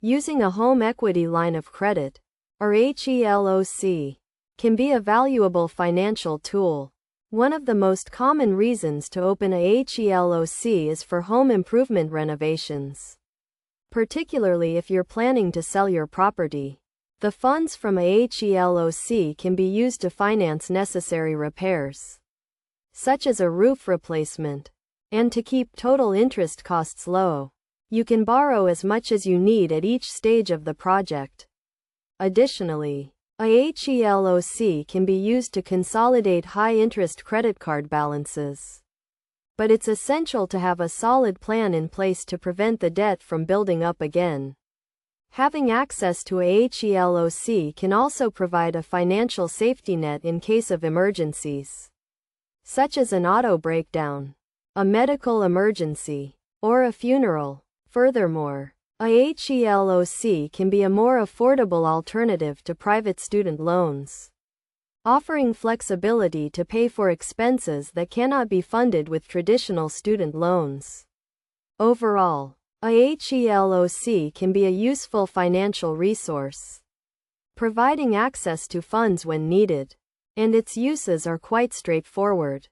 Using a home equity line of credit, or HELOC, can be a valuable financial tool. One of the most common reasons to open a HELOC is for home improvement renovations. Particularly if you're planning to sell your property. The funds from a HELOC can be used to finance necessary repairs, such as a roof replacement, and to keep total interest costs low. You can borrow as much as you need at each stage of the project. Additionally, a HELOC can be used to consolidate high-interest credit card balances. But it's essential to have a solid plan in place to prevent the debt from building up again. Having access to a HELOC can also provide a financial safety net in case of emergencies, such as an auto breakdown, a medical emergency, or a funeral. Furthermore, a HELOC can be a more affordable alternative to private student loans, offering flexibility to pay for expenses that cannot be funded with traditional student loans. Overall, a HELOC can be a useful financial resource, providing access to funds when needed, and its uses are quite straightforward.